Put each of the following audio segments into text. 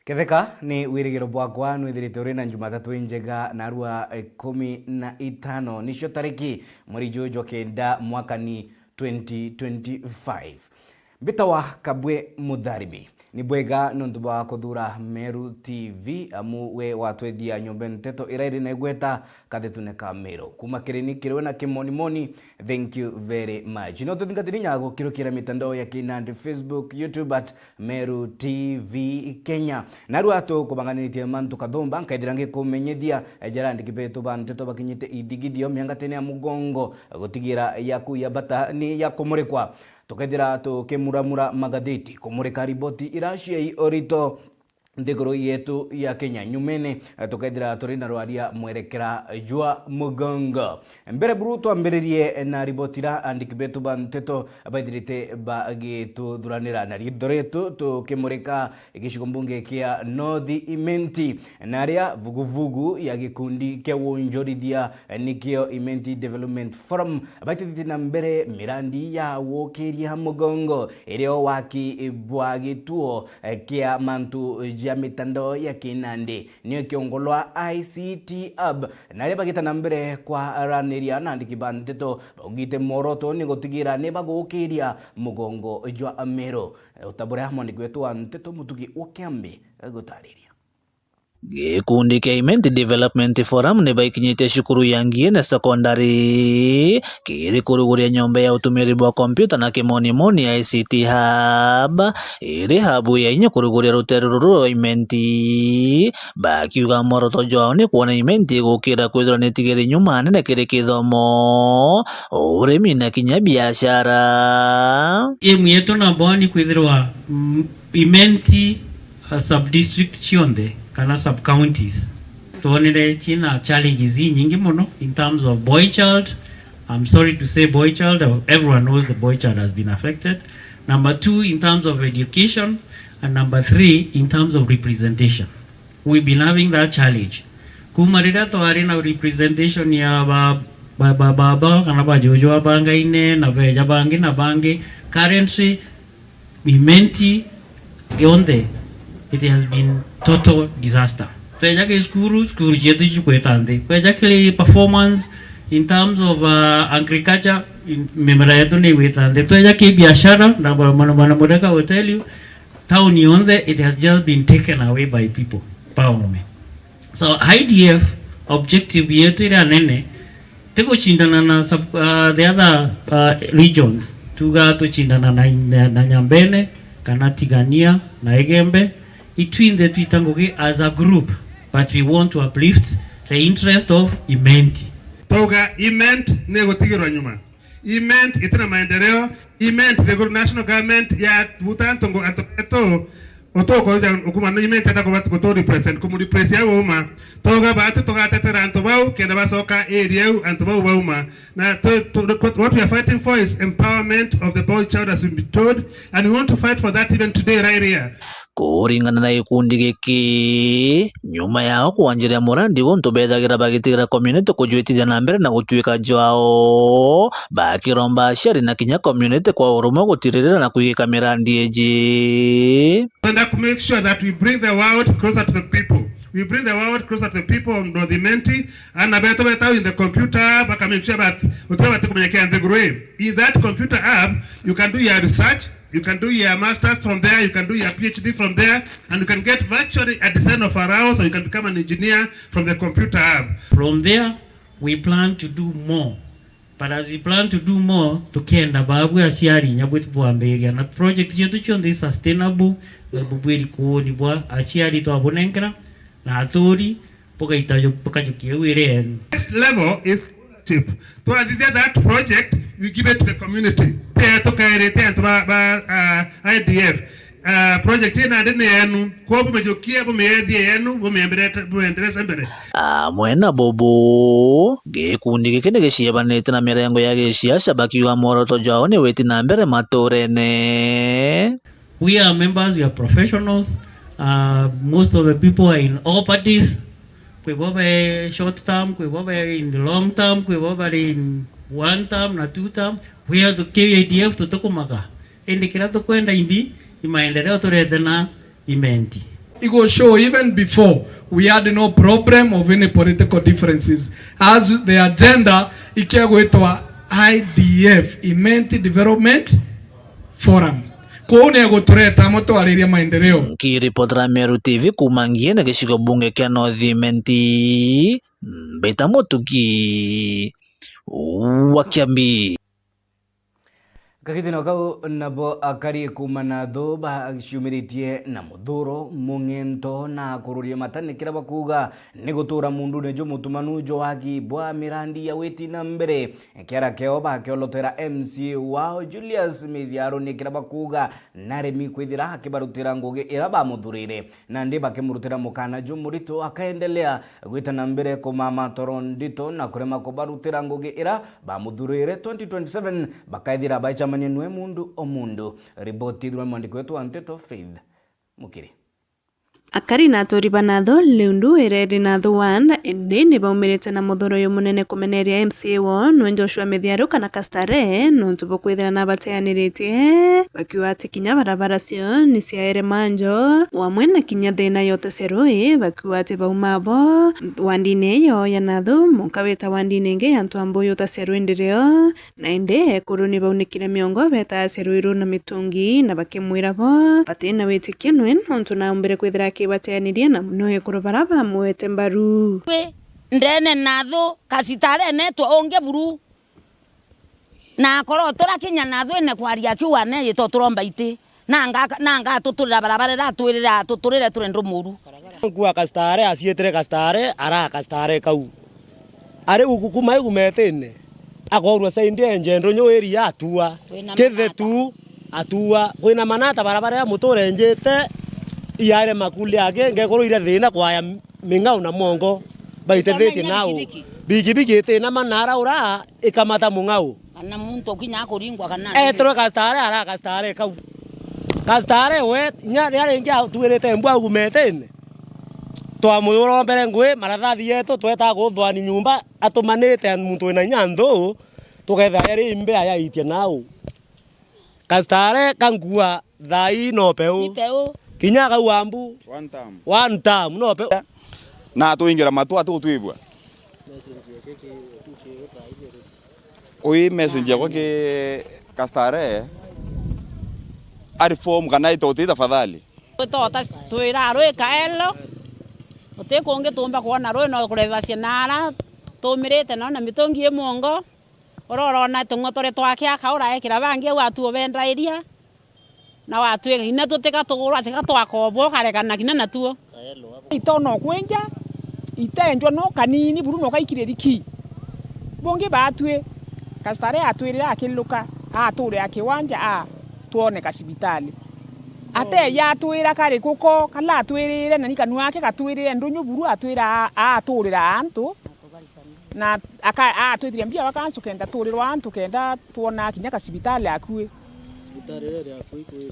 Ketheka ni wirigiro bwakwa nwithirite uri na Jumatatu njega na arua 15 nicio tariki mweri jojo kenda mwaka ni 2025. Mbitawa Kabwe Mutharibi ni bwega nundu bwa kuthura Meru TV amu we watwedia nyombe nteto irairi na igweta kathitune ka Meru kuma kirini kirwe na kimonimoni. Thank you very much. No tuthingatiri nyago kirukira mitandao ya Kinandi, Facebook, YouTube at Meru TV Kenya. Naru ato kubanganitie mantu kathomba nkaidirange kumenyethia jarandi kibeto banteto bakinyite idigidio miangatene ya mugongo gutigira yaku ya bata ni ya kumurekwa tukethira tukimuramura magatheti kumurika riboti iracia orito ndigoro yetu ya Kenya nyumene tukethira turina rwaria mwerekera jwa mugongo mbere bruto ambiririe na ribotira andiki betu banteto abaithirite bagitu dhuranira na ridoretu tukimurika igicigombunge kia North Imenti naria vuguvugu ya gikundi kia wonjorithia nikio Imenti Development Forum abaithirite na mbere mirandi ya wokeria mugongo irio waki bwagituo kia mantu ya mitandao ya Kinandi niyo kiongolwa ICT Hub na reba gita nambere kwa raniria na andiki banteto ugite moroto ni gutigira ne bagukiria mugongo jwa Meru utabure hamwe ni kwetu anteto mutugi okiambe gutariria gikundi kia Imenti Development Forum ni baikinyite shukuru yangie na secondary kiri kuruguria nyombe ya utumiri bwa kompyuta na kimonimoni ya ICT Hub iri habu ya inye kuruguria ruteru ruru Imenti bakiuga moroto jwao ni kuona Imenti gukira kwithira nitigiri nyuma nene kiri kithomo urimi na kinya biashara imu yetu namba ni kwithirwa Imenti sub-district chionde kana sub-counties. Tuonere china challenges nyingi muno in terms of boy child. I'm sorry to say boy child, everyone knows the boy child has been affected. Number 2, in terms of education. And number 3, in terms of representation. We've been having that challenge. Kumarira tuari na representation ya baba kana bajojo abanga ine na veja bangi na bangi. Currently, Imenti gionde, it has been total disaster. Kweja ke skuru chetu chukwetande. Kweja kile performance in terms of agriculture memera yetu ni wetande. Kweja ke biashara na mana modeka will tell you town yonde it has just been taken away by people. Paume. So IDF objective yetu ira nene teko chindana na the other regions. Tuga to chindana na Nyambene, kana Tigania, na Egembe. Between the Twitangoge as a group, but we want to uplift the interest of Imenti. Toga Imenti negotigirwa nyuma. Imenti itina maendeleo. Imenti the national government ya butantongo antopeto otoko ukuma no Imenti ata ko represent kumu represent ya uma. Toga batu toga tetera antobau kenda basoka area antobau bauma. Na what we are fighting for is empowerment of the boy child as we be told, and we want to fight for that even today right here. Kuringana na ikundi giki nyuma yao kuanjiria murandi gonto bethagira bagitigira community kujwitithia na mbere na gutwika jwao bakiromba shari na kinya community kwa urumo gutiririra na kuigika mirandi eji and to make sure that we bring the world closer to the people. We bring the world closer to the people of North Imenti and better in the computer hub. Make sure that in that computer hub you can do your research, you can do your masters from there, you can do your PhD from there, and you can get virtually a design of a house, or you can become an engineer from the computer hub. From there we plan to do more. But as we plan to do more, tukenda babu ya siari nyabwetu buamberia na project yetu chonde sustainable bubweli kuoni bwa asiari to abonengra. Next level is cheap. To adhere that project, we give it to the community. IDF project ina ndene yenu kwa bumejokia bumeyedhi yenu bumeendeleza mbere. Mwena bobo gikundi gikene gishiabanete na mirengo ya gisiasa bakiwa moroto jao ni weti na mbere matorene. We are members, we are professionals. Most of the people are in all parties. We were short term, we were in the long term, we were in 1 term na 2 term. We are the KADF to tokumaka. Indikira to kwenda indi imaendeleo turete na Imenti. It will show even before we had no problem of any political differences. As the agenda ikiagwetwa IDF, Imenti Development Forum. Kuone gutureta mutwariria maendeleo. Kiripotera Meru TV kumangie na gicigo bunge kia North Imenti Mbita Mutugi wa Kiambi. Kakitino kau nabo akari kumana doba shumiritie na mudhuro mungento na kururia matane kira bakuga negotura mundu nejo mutumanu jo haki bwa mirandi ya weti na mbere kiara keoba keolotera MC wao Julius Miziaro ne kira bakuga naremi kwithira hakibarutira ngoge iraba mudhurire na ndiba kemurutira mukana jo murito akaendelea gwita na mbere ko mama torondito na kurema ko barutira ngoge ira ba mudhurire 2027 bakaithira baicha nwe mundu o mundu riboti dwa mwandiko wetu Anteto Faith Mukiri akari na toriba natho leundu eredi natho wanda ende baumirite na muthuro yo munene kumeneria MCA won Joshua Miziaro kana Kastare nontu bokwithira na bateaniritie bakiwa tikinya barabara cio ni ciaere manjo wamwe na kinya thina yote serui bakiwa ati baumabo wandine yo ya natho mukaweta wandine nge antu amboyo ta serui ndirio na ende kuruni baunikire miongo beta serui ru na mitungi na bakimwira bo batina wetikie nwe nontu na umbere kwithira bateanirie na muno kurobaraba mwete mbaru ndene natho Kastare netwa onge buru na koro tora kinya natho ene kwaria kiwa ne yito turomba ite nanga tuturira barabara ratwirira tuturire turendo muru kwa Kastare asietere Kastare ara Kastare kau are ukukuma igumetene akorwa sainde njendo nyoeri atua kithetu atua kwina manata barabara ya mutore njete iare makuli age ngekoro ire thina kwaya mingau na mongo baitethetie nao bigi tena manara ura ikamata mungau ana muntu kinya kuringwa kana etro Kastare ara Kastare kau Kastare we nya yare ngia tuirete mbwa gumetene twa muyoro mbere ngwe marathathi yetu tweta guthwani nyumba atumanite muntu ina nyando tugetha yari imbe aya itie nao Kastare kangua thai no peu kinya ka wambu one time no pe na tuingira matu atu tuibwa oi message yako ke Kastare ari form kana itoti tafadhali tota tuira roi kaelo ote konge tumba kuona roi no kureva cianara tumirite no na mitungi emongo ororona tungotore twakia kaura ekira bangi watu bendairia na watu ina tuteka tugura tika twakobo karekana kina natuo itono kwenja itenjwa no kanini buru no kaikireriki bonge batwe Kastare atwirira akiluka ature akiwanja tuone kasibitali ate ya twira kare kuko kala atwirire na nikanu yake katwirire ndunyu buru atwira aturira antu na aka atwitire mbia wakansu kenda turirwa antu kenda tuona kinya kasibitali akue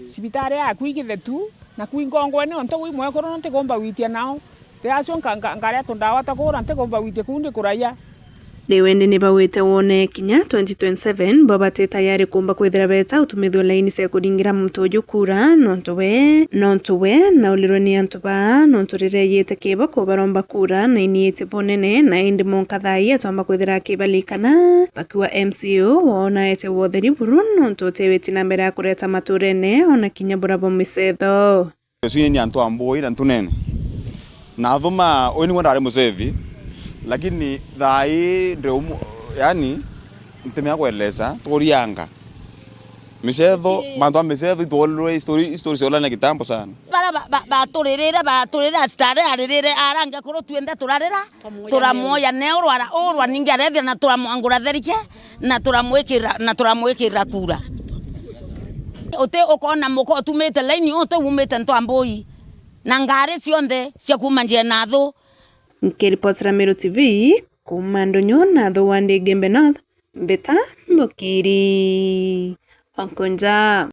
sibitare akuigithe tu na kuingongwe ni onto wi mwekoro nte gomba witia nao te acio ngare tundawa takura nte gomba witia kundi kuraya Lewende ni bawete wone kinya 2027 babate tayari kumba kwithira beta utumithio laini cia kuringira mtojo kura nontowe na ulironi antuba nontorire yete keba ko baromba kura na iniete bonene na indi monkathai atamba kwithira kibalikana bakiwa MCO wona ete wotheri buru nontote wetina mbere ya kureta maturene ona kinya burabo misetho sio ni antu amboi na tunene na thoma oni ngondare musethi lakini thai ndio yani mtemea kueleza torianga misetho mantu misetho itolwe story sola na kitambo sana baturira stare arire aranga koro tuende turarira turamoya ne orwa ningarethia na turamwangura therike na turamwikira kura ote okona moko tumete laini ote umete ntwamboi na ngare cionthe cia kuma nje natho Nkiripotera Meru TV kumandonyo natho wande Gembe North Mbita Mukiri Onkonja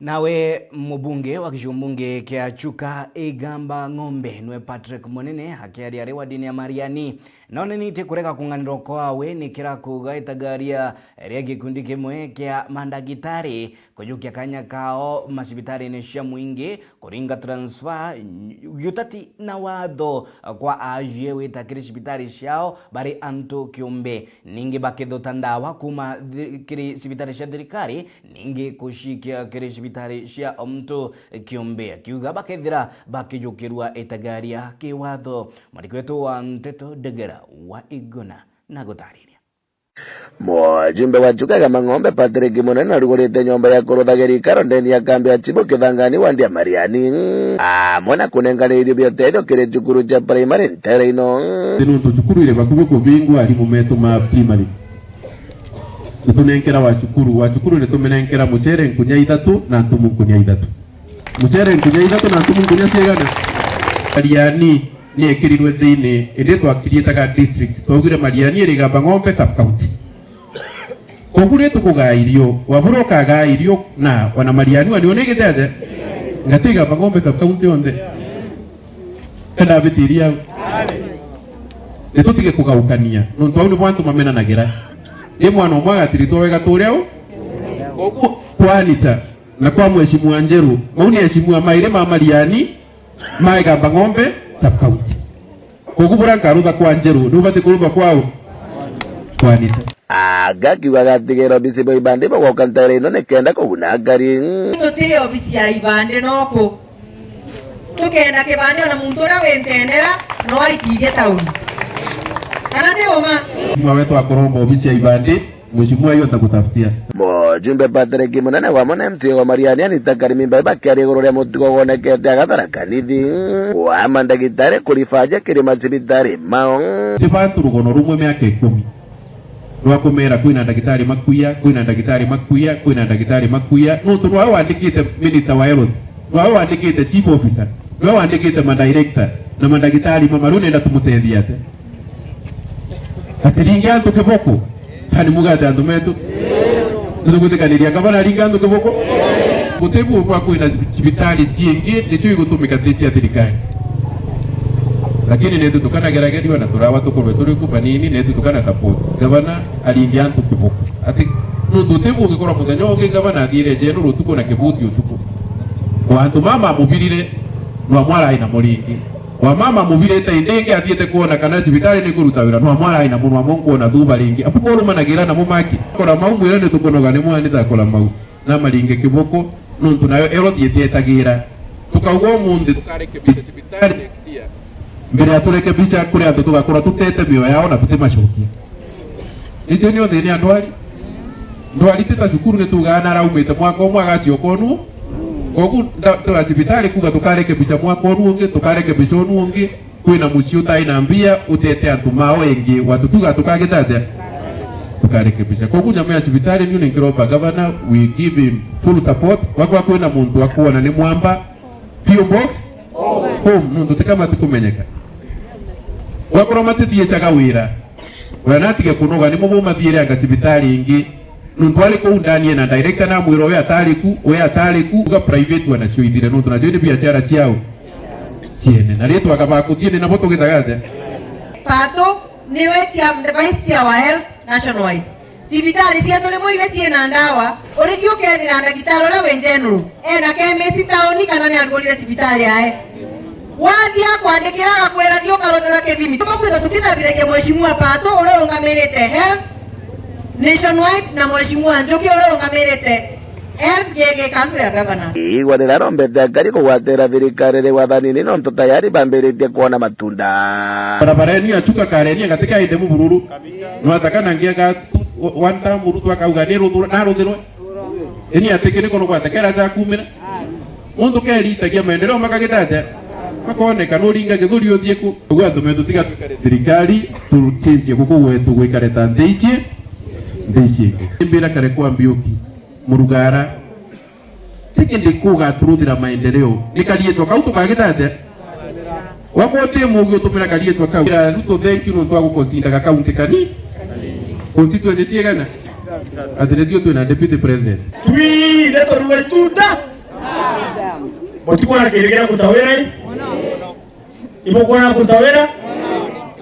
Nawe mbunge wa kishumbunge kia Chuka Igamba Ng'ombe nwe Patrick Monene hakiari arewa dini ya Mariani naone nite kureka kunganiro kwawe ni kira kuga itagaria ria gikundi kimwe kia mandagitari kujukia kanya kao masibitari nesha mwingi kuringa transfer yutati na watho kwa ajie witakiri sibitari shao bari anto kiumbe ningi bakedo tandawa kuma kiri sibitari sha dirikari ningi kushikia kiri sibitari sha mtu kiumbe kiuga bakethira bakijukirwa itagaria kiwatho marikwetu wa Nteto Degera wa Igona na gutariria. Mjumbe wa Chuka Igamba Ng'ombe Patrick Monene arugurite nyomba ya kuruthagiri ikaro ndeni ya kambi ya Chibo Kithangani wa ndia Mariani mwana kunenganirio bioterio kiri cukuru cha primary ntereino nuntu cukuru ile bakubi kubingwa alimu metu ma primary tunenkera wa cukuru ne tumenenkera mucere nkunya 3 na ntumu nkunya 3 mucere nkunya 3 na ntumu nkunya cigana Mariani ni ekirirwe thini indi twakirietaga district twogire Mariani iri Igamba Ng'ombe sub county kogure tukugairio waburo kagairio na wana Mariani wanione gitete ngati Igamba Ng'ombe sub county onde kana bitiria nitutige kugaukania nuntu au ni mwantu mamena nagira ni mwana omwaga tirito wega tureo ogu kwanita na kwa mheshimiwa Njeru mauni heshimiwa maire ma Mariani ma Igamba Ng'ombe sub county kugubura ngarutha kwa Njeru nubati kurutha kwao kwanita agakiuga gatigero bisibo ibande bagoka ntereino nekenda kubuna ngari tuti obisi ya ibande noko tukenda kibande na muntu ura wentendera no aikirie tauni kana ndioma mwa wetu akoromba obisi ya ibande mheshimiwa hiyo atakutafutia. Mjumbe Patrick Monene wa mwana MC wa Mariani anitakari mimba bakiari iguru ria mutigo wonekete agatharakanithia wa mandagitari kurifaja kiri masibitari mao tibantu rugono rumwe miaka 10 rwakumera kwina ndagitari makuya kwina ndagitari makuya no turwa wandikite minister wa health rwa wandikite chief officer rwa wandikite ma director na mandagitari mamarune nda tumutethia ate atiringa antu kiboko hani mugate antu metu ndugutikaniria kabana ringa antu kiboko mutebu kwa kwina sibitari ciingi nicho igutumika tisi ya thirikari lakini netu tukana gerageriwa na turawa tukorwe turi kubanini netu tukana support gavana aringia antu kiboko ati ndutebu ngikora muthenya oge gavana athire jenu rutuko na kibuti utuko wantu mama mubirire no mwara ina muringi wa mama mubirete indenge athiete kuona kana sibitari ni kuruta wira no mwara ina mumwa monko na thuba ringi apukoro managira na mumaki kora mau mwire ni tukonoga ni mwani ta kola mau na maringe kiboko nuntu nayo erothiete etagira tukaugo mundi tukarekebisha sibitari next year mbere aturekebisha kuri antu tugakora tutete mioyo yao na tutemacokia nicho ni othini andwari ndwari tita cukuru ni tugana raumite mwaka umwe agacio konu kogu ndo sibitari kuga tukarekebisha mwaka ungi tukarekebisha ungi kwina mucio utaina mbia utete antu mao engi watu tuga tukagetate tukarekebisha kogu nyama ya sibitari ni nkiroba governor we give him full support wakwa kwina muntu akuona ni mwamba PO box home ndo tukama tukumenyeka wakora matithie caga wira wanatige kunoga ni mubu mathiire anga sibitari ingi nuntwali ko undani na director na mwiro we atariku ga private wanacio ithire nuntu na jodi biashara ciao ciene na letu akabakuthie na boto gitagate pato ni wetia the vice chair wa health nationwide sibitari cia tole moire ciena ndawa uri kio kethira ndagitari ura we general ena kemesi taoni kana ni algolire sibitari ae wathia kwandikira akwira thio karothera kithimi tukwitha tukitabireke mheshimiwa pato urorungamirite health nationwide na mheshimiwa Njoki urorungamirite FJG council ya governor igwanira rombete ngari kugwatira thirikari ri wathanini no tayari bambiritie kuona matunda barabara ni achuka karenia katika ide mubururu kabisa no atakana ngiaga wanta murutu akauga ni ruthura na ruthirwe eni atekere kono gwatekera ja kumira mundu keritagia maendeleo makagitate makoneka no ringa githuri uthie ku ugwa tumetu tiga thirikari tuchinjie guku wetu gwikare tandeicie mbira kare kwa mbioki murugara tikindi kuga turuthira maendeleo nikarietwa kau tukagitate wakote mugi utumira karietwa kau ruto thank you no twago consider county kani constituency ciegana athiretio twina deputy president twi neto ruwe tuta Mutikuona kilegera kutawera ibo kuona kutawera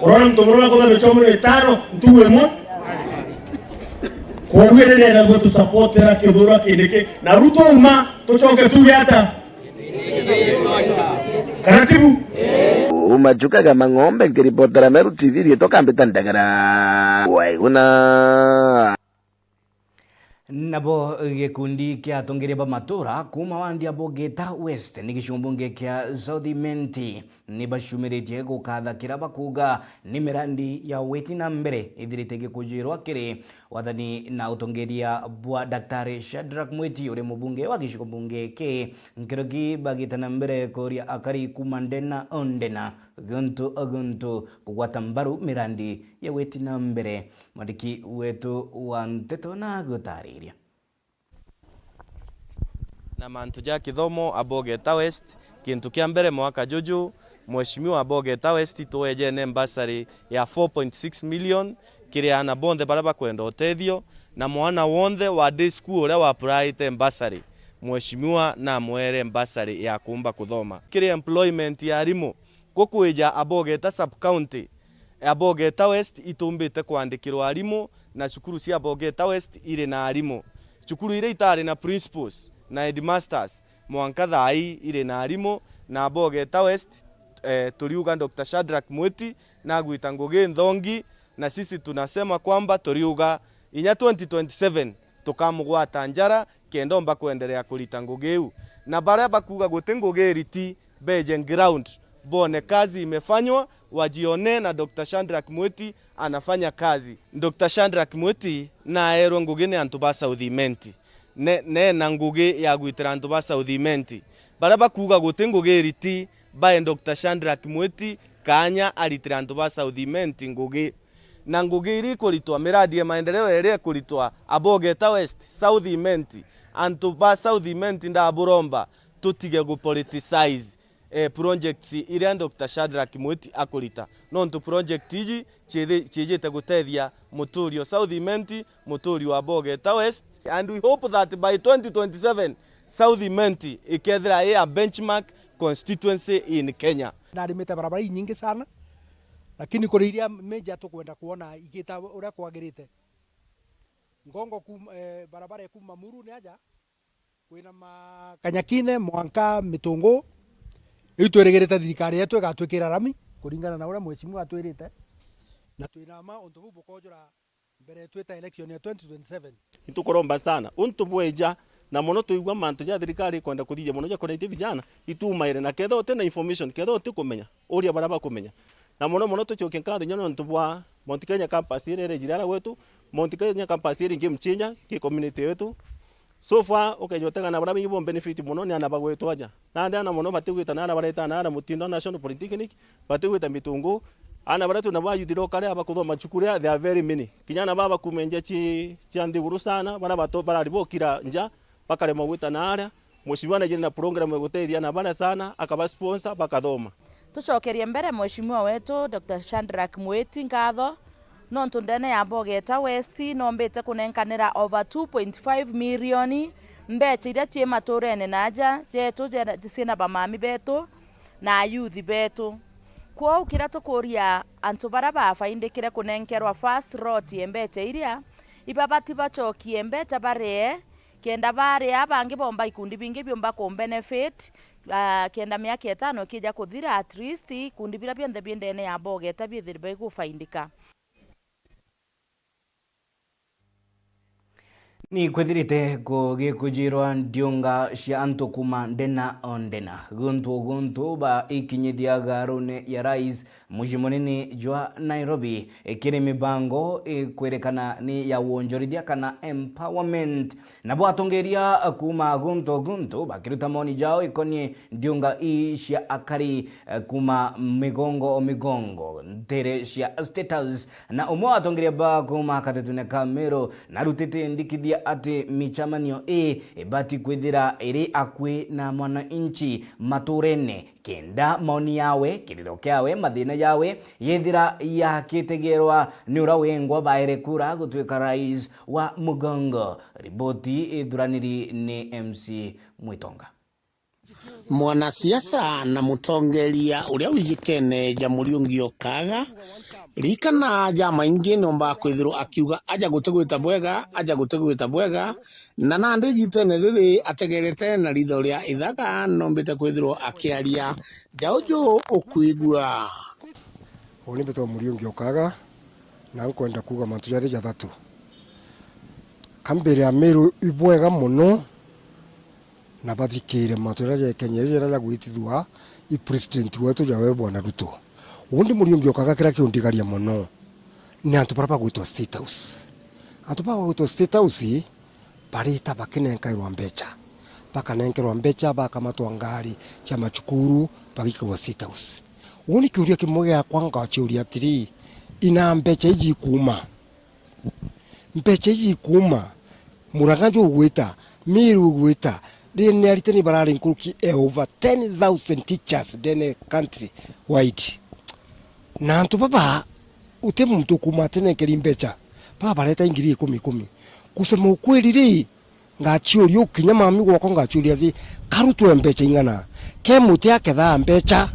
urona mtumuruma kwa mechomo etano mtuwe mo kwa ngere na go support na kidura kindike na Ruto uma tuchoke tu yata karatibu Machukaga Mang'ombe nkiripotera Meru TV rietoka mbitandagara waiguna nabo gikundi kia tongereba matura kuma wandia Bogeta West ni gicumbuge kia Southimenti ni bashumiretie gukatha kiraba kuga ni mirandi ya weti na mbere ithirite gikujirwa kiri wathani na utongeria bwa Daktari Shadrack Mwiti uri mubunge wa gicumbuge ke nkirogi bagita na mbere koria akari kumandena ondena guntu kugwata mbaru mirandi ya weti na mbere madiki wetu wa Nteto na gutariria na mantu ja kithomo Bogeta West kintu kia mbere mwaka juju mheshimiwa Bogeta West tuweje mbasari ya 4.6 million kiriana bonde baraba kwenda utethio na mwana wonde wa day school ule wa private mbasari mheshimiwa na mwere mbasari ya kumba kuthoma kiri employment ya arimu kukuija Bogeta sub county Bogeta West itumbite kwandikirwa arimu na cukuru cia Bogeta West ire na arimu cukuru ire itari na principals na headmasters mwanka thai ire na arimu na Bogeta West turiuga Dr. Shadrack Mwiti na gwita Ngugi Nthongi na sisi tunasema kwamba turiuga inya 2027 tukamugwata njara kendomba kuendelea kulita Ngugi na baria bakuga guti Ngugi riti beje ground bone kazi imefanywa wajione na Dr. Shadrack Mwiti anafanya kazi. Dr. Shadrack Mwiti na aero Ngugi ni antu ba Southimenti ne na Ngugi ya gwitira antu ba Southimenti baria bakuga guti Ngugi riti by Dr. Shadrack Mwiti kanya aritira antu ba Southimenti Ngugi na Ngugi iri kuritwa miradi ya maendeleo ere kuritwa Bogeta West Southimenti antu ba Southimenti nda buromba tutige go politicize projects ire Dr. Shadrack Mwiti akurita no ntu project iji chijite gutethia muturio Southimenti muturio wa Bogeta West and we hope that by 2027 Southimenti ikethira a benchmark constituency in Kenya. Ndarimite barabara nyingi sana lakini kuri iria meja tukwenda kuona igita uria kwagirite ngongo barabara kuma Muru ni aja kwina Kanyakine Mwanka Mitungu itweregerete thirikari yetu igatwikira rami kuringana na uria mheshimiwa atwirite na twina ma untu bukojora mbere twita election ya 2027 itukoromba sana untu bweja na mono tuigwa mantu ya thirikari kwenda kuthije mono ya kureite vijana itumaire na ketho utena information ketho utikumenya uria baraba kumenya na mono tuchoke nkatho nyono ntu bwa Mount Kenya campus ire jirara wetu Mount Kenya campus ire ngimchinya ki community yetu so far ukejotega na baraba ngibo benefit mono ni anaba wetu aja na ndana mono batigwita na bareta na mutindo national polytechnic batigwita Mitungu ana baratu na bayudiro kale abakuthoma chukuria they are very many kinyana baba kumenje chi ndiguru sana baraba to bararibokira nja bakare mwita na aria mheshimiwa na jina program egutethia na bana sana akaba sponsor bakathoma tucokerie mbere mheshimiwa wetu Dr. Shadrack Mwiti ngatho no ntundene ya Bogeta West no mbete kunenkanira over 2.5 million mbecha iria cie maturene naja jetu jena bamami betu na youth betu kwa ukira tukuria antu bara bafaindikire kunenkerwa first lot mbecha iria ibabati bachokie mbecha bare kenda bare abangi bomba ikundi bingi byomba ku benefit kenda miaka 5 kija kuthira at least kundi bila byende byendene ya Bogeta byethirbe gufaindika ni kwethirite kugikujirwa ndiunga cia antu kuma ndena ondena guntu ba ikinyithia garune ya rais muji munini jwa Nairobi ikiri mibango ikwerekana ni ya wonjorithia kana empowerment na bwatongeria kuma guntu bakiruta moni jao ikonie ndiunga cia akari kuma migongo ntere cia status na umwe atongeria ba kuma katetune Kamero na rutete ndikithia ati michamanio bati kwithira iri akwi na mwana inchi maturene kenda moni yawe kiriro kiawe mathina yawe yethira ya kitegerwa ni ura wengwa baire kura gutwika rais wa Mugongo riboti idhuraniri ni MC Mwitonga mwanasiasa na mutongeria uria wijikene Jamhuri Ngiokaga rikana jama ingi nomba kwithiro akiuga aja gutegwita bwega na nandi jitene riri ategerete na ritho ria ithaga nombite kwithiro akiaria jaujo okuigua oni beto Jamhuri Ngiokaga na nkwenda kuga mantu jari jathatu kambere amiru ibwega muno na bathikire matura ya Kenya ya gwitithwa i president wetu jawe Bwana Ruto undi Jamhuri Ngiokaga kira kiundigaria muno ni antu para gwitwa State House antu para gwitwa State House parita bakinenkairwa mbecha bakanenkerwa mbecha bakamatwa ngari cha machukuru bagikwa State House undi kiuria kimwe ya kwanga chiuria atiri ina mbecha iji kuma muraganjo gwita miru gwita deni aritani barari nkuruki over 10,000 teachers dene country wide na antu baba ute mtu kumatene kelimbecha baba leta ingiri 10 kusema ukweli ri ngachuri ukinya mami gwako ngachuri azi karutwe mbecha ingana ke muti yake tha mbecha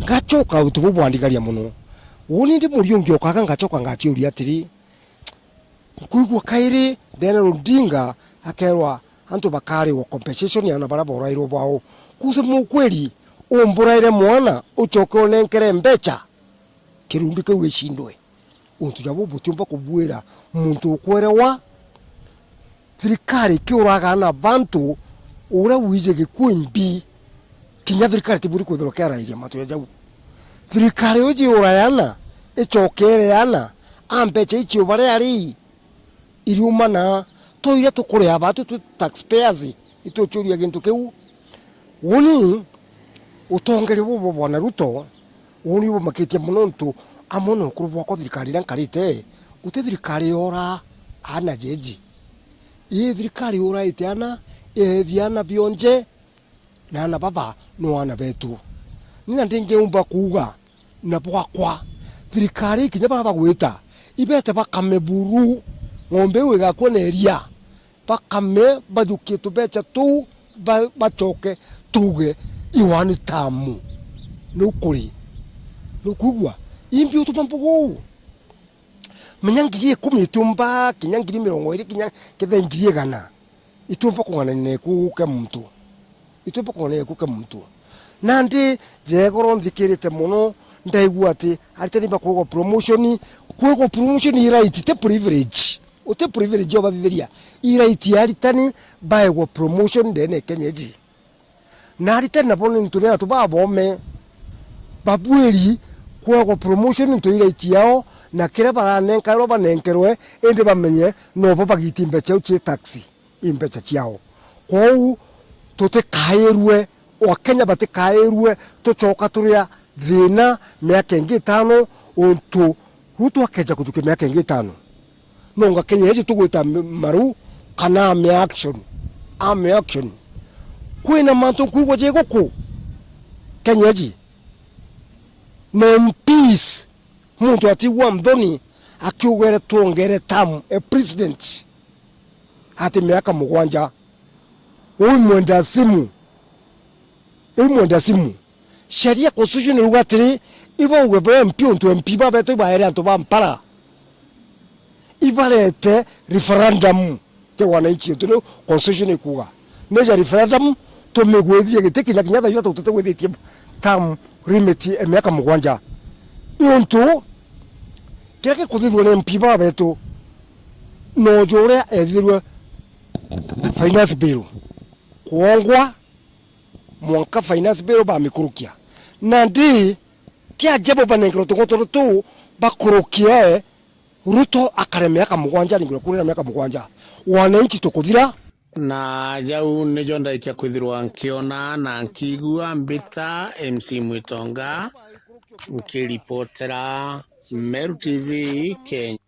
ngachoka utubu bwandigaria muno woni ndi Jamhuri Ngiokaga ngachoka ngachuri atiri kuigwa kairi dene Odinga akerwa antu bakari wa compensation ya na barabara iro bao kusema ukweli umburaire mwana uchoke onenkere mbecha kirundi ke weshindwe untu jabo butumba kubwira muntu ukwerewa thirikari kiuraga na bantu ura wije gikwimbi kinya thirikari tiburi kuthorokera iria matu ya jau thirikari uji urayana ichokere yana ambecha ichio bare ari iriumana toire tukore abatu tu taxpayers itochuria gintu keu woni utongere bo Bwana Ruto woni bo makitia munontu amono kurubwa ko thirikari rankarite ute thirikari ora ana jeji i thirikari ora itiana viana bionje na ana baba no ana betu nina ndinge umba kuuga na bwakwa thirikari kinya baba gwita ibete bakameburu ngombe wega kuoneria bakame badukie tubecha tu bachoke tuge iwani tamu nukuri nukugwa imbi utupampugo menyangirie 10 tumba kinyangiri 20 kinya kethengiri gana itumba kungana ne kuke muntu itumba kungana ne kuke muntu nandi jegoro nthikirite muno ndaigua ati aritani bakugo promotion right te privilege ute privilege oba biberia right aritani baigwa promotion dene kenyeji na aritani na bono ntune atu babome babweri kugo promotion nto right yao na kira baranenka roba nenkerwe ende bamenye no baba gitimbe chao che taxi imbecha chiao kwau tote kaerwe o Kenya bate kaerwe to choka turia thina miaka ingi 5 onto Ruto akeja kutuke miaka ingi 5 nonga Kenya yeje tugwita maru kana ame action kwina mantu kugo je goko Kenya yeje ne peace muntu ati wa mdoni akiugere tuongere tamu a president ati miaka 7 mwenda simu sheria constitution ugatiri ibo webe MP ba to ba area to ba mpara ibarete referendum te wananchi to constitution kuga meja referendum to megwethie gitekinya kinya thayo to twethie tam rimeti miaka 7 untu keke kuthithwo ne MP ba beto no jore ethirwe finance bill kuongwa mwanka finance bill ba mikurukia nandi kia jebo banengro to tu bakurukia Ruto akare miaka 7 ngiro kurira miaka 7 wananchi tukuthira na jau ne jonda ikia kwithirwa nkiona na nkigua mbita MC Mwitonga nkiripotera Meru TV Kenya.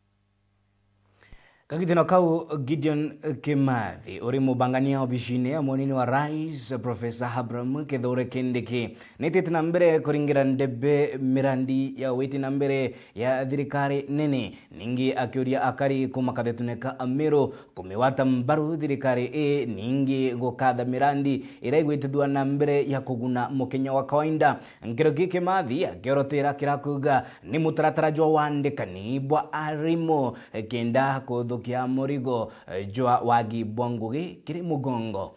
Kagitino kau Gideon Kimathi uri mubangania obishine ya monini wa Rais Professor Abraham Kithure Kindiki nititi na mbere kuringira ndebe mirandi ya witi na mbere ya thirikari nene ningi akiuria akari kumakathetuneka amiro kumiwata mbaru thirikari ningi gukatha mirandi ira igwitithwa na mbere ya kuguna mukenya wa kawaida. Gideon Kimathi akiorotera kirakuga ni mutaratara jwa wandikani bwa arimo kenda kuthukia murigo jwa wagi bwangugi kiri mugongo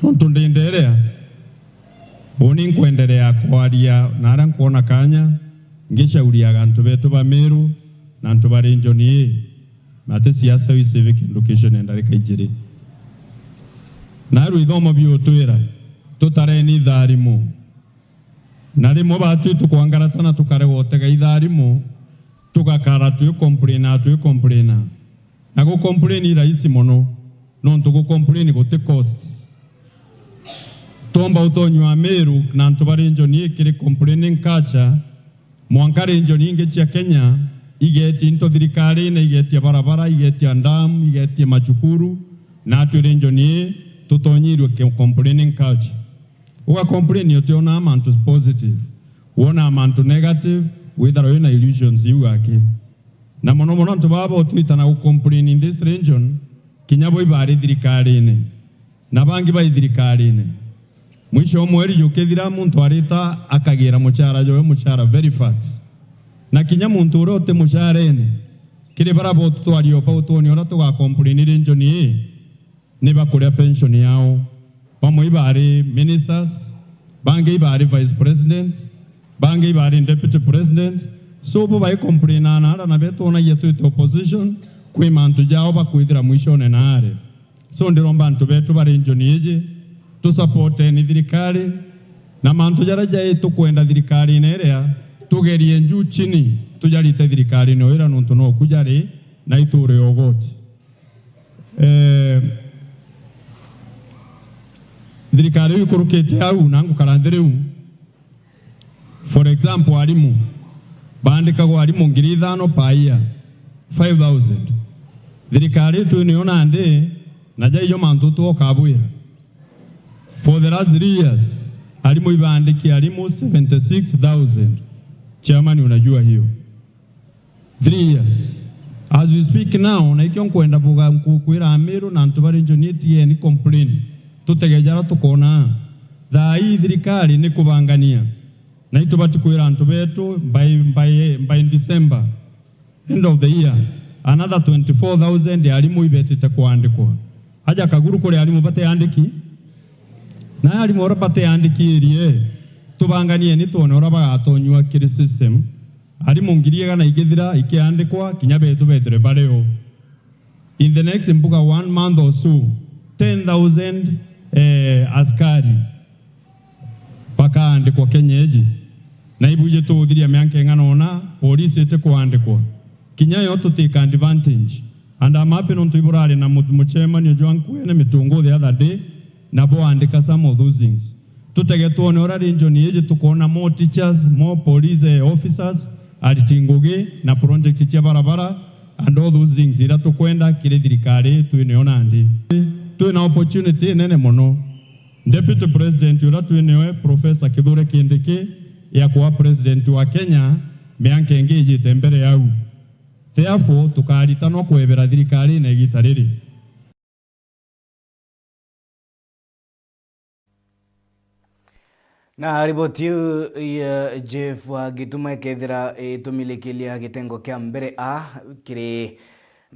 ntundenderea boni nkwenderea kwaria nara nkona kanya ngishauria gantu betu ba Meru na ntu bari njoni mate siasa wi civic education ndarika ijiri naru ithomo biotwira tutareni tharimo narimo batu tukwangaratana tukaregotega itharimo tugakara complaina na go complain raisi mono no ntugo complain gote cost tomba utonywa Meru na ntubari njoni kiri complaining culture mwankare njoni inge cia Kenya igeti into thirikari na igeti barabara igeti ndam igeti machukuru na twire njoni tutonyirwe complaining culture uga complain yote ona amantu positive wona amantu negative whether you na illusions you ake na mono mono ntubaba otwita na complain in this region kinyabo ibari thirikari ne na bangi ba thirikari ne mwisho mweri yukethira muntu arita akagira muchara jowe muchara very fast na kinya muntu rote muchara ne kire barabo tutwario pa utoni ora tuga complain region ne bakuria pension yao pamwe ibari ministers bangi ibari vice presidents bangi bari deputy president so bo bai complaina na beto na yetu to opposition kwi mantu jao ba kwithira mwisho ne nare so ndiromba ntu betu bari njoni eje to support ni thirikari na mantu jaraja yetu kwenda thirikari nerea tugerie nju chini tujarite thirikari no ira nuntu no kujari na iture ogoti thirikari ikurukete au nangu karandiriu. For example, alimu bandika kwa alimu 5,000 per year 5,000 thirikari tu niona ande naja iyo mantu tu kabuya for the last 3 years alimu ibandiki alimu 76,000 chairman unajua hiyo 3 years as we speak now na ikyo kwenda buga kuira Meru na ntubari njoni ni complain tutegejara tukona thai thirikari ni kubangania na itubati kwira antu betu by December end of the year another 24,000 alimu ibetete kuandikwa haja kaguru kule alimu bate andiki na alimu ora bate andiki rie tubanganie ni tuone ora bagatonywa kiri system alimu ngiriega na igethira ikiandikwa kinya betu betere bareo in the next mbuga 1 month or so 10,000 askari paka andikwa kenyeji na ibuje tuthiria mianke ng'anona police ete kuandikwa kinya yo tuteka advantage and I'm happy on tuiburari na muchema ni Joan Kwene mitungo the other day na bo andika some of those things tutege tuone ora region yeje tukona more teachers more police officers alitingoge na project cia barabara and all those things ira tukwenda kile thirikari tuineona andi tuina opportunity nene mono Deputy President ura tuinewe Professor Kithure Kindiki ya kuwa president wa Kenya mianke ngeje tembere yau therefore tukaritanwa kwebera thirikari na gitariri na riboti ya Jeff wa gituma kethira tumilekelia gitengo kia mbere kiri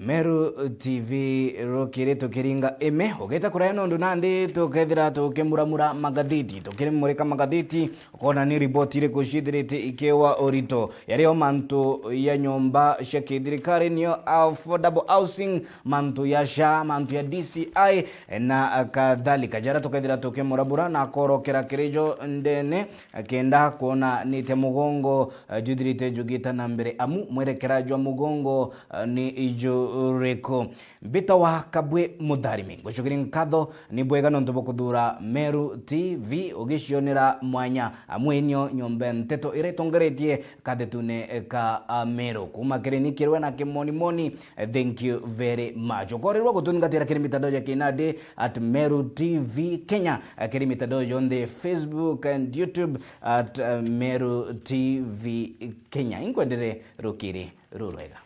Meru TV rokire tukiringa eme ogeta kuraya nondu nandi tukethira tukimuramura magathiti tukimurika magathiti ukona ni riboti ire kushithirite ikewa orito yario mantu ya nyomba cia thirikari niyo affordable housing mantu ya SHA mantu ya DCI na kadhalika jara tukethira tukimuramura na korokera kirijo ndene kenda kuona nite mugongo juthirite jugita na mbere amu mwerekera jwa mugongo ni ijo riko bita wa kabwe mutharimi gucukiri nkatho ni bwega no ntobo kuthura Meru TV ugicionera mwanya amwenyo nyombe nteto iretongeretie kathetune ka Meru kuma kirenikirwe na kimoni. Thank you very much. Ukorirwa gutungatira kiri mitandao ya kinade at Meru TV Kenya, kiri mitandao yonde Facebook and YouTube at Meru TV Kenya. Inkwendere rukiri rurwega.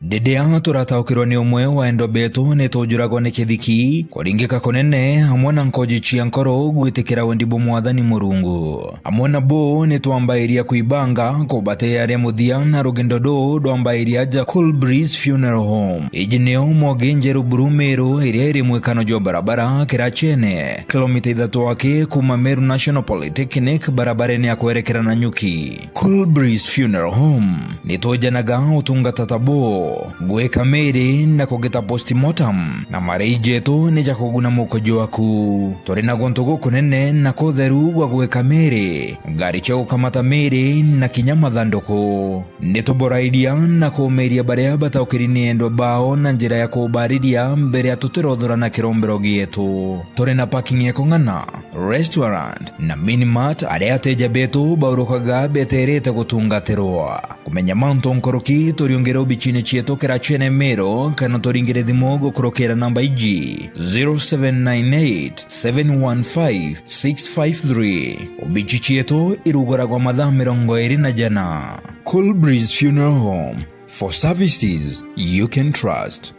Dedea turataukirwa ni umwe wa endo betu ni tujuragwa ni kithiki kuringika kunene hamwe na nkoji cia nkoro gwitikira wendibo mwathani Murungu. Hamwe na bo ni twambairia kuibanga kubate aria muthia na rugendo do ndwambairia ja Cool Breeze Funeral Home ijineo mogenjeru Meru iria iri mwekano jo barabara Kirachene kilomita 3 wake kuma Meru National Polytechnic barabareni ya kuerekera na Nyuki. Cool Breeze Funeral Home ni tojanaga utungata tabo gweka meri na kugeta postmortem na mareijeto ni jakuguna mukojo waku tori na gontogo kunene na kotheru gwa gweka meri gari cha ukamata meri na kinyama thandoko nitoboraidia na kumeria baria bataukirini endo bao na njira ya kubariria mbere ya tutirothora na kirombero gietu tori na parking yako ngana restaurant na minimart aria ateja betu baurukaga beterete gutungatirwa kumenya manto nkoroki toriongera ubichine chieto Kirachene Meru kana toringire thimo gukurokera namba iji 0798-715-653 ubichi chieto irugoragwa mathaa 24 Cool Breeze Funeral Home, for services you can trust.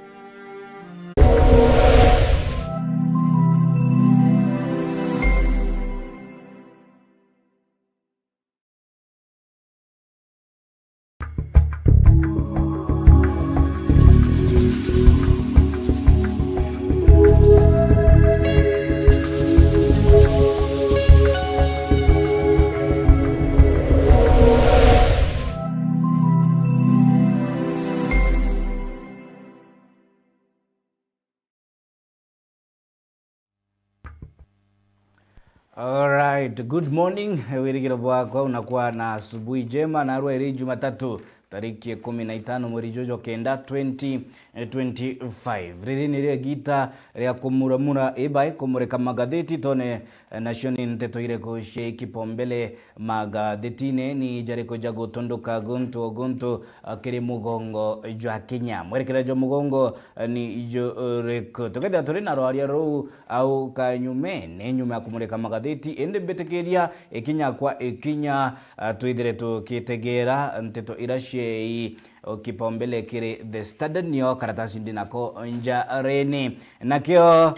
Alright, good morning. Wirigiro bwako unakuwa na asubuhi njema na arua iri Jumatatu tariki 15 mweri jojo kenda 2025. Riri nire gita ria kumuramura ibai kumureka magatheti tone nashoni nteto ireko she kipombele magatheti-ine ni jareko jago tondoka gonto kiri mugongo jwa Kenya. Mwerekera jo mugongo ni jo reko tokeda tore na roaria ro au kanyume ne nyuma ya kumureka magatheti ende betekeria ekinya kwa ekinya tuidire tukitegera nteto irashei kipaumbele kiri The Standard niyo karatasi ndinako nja reni nakio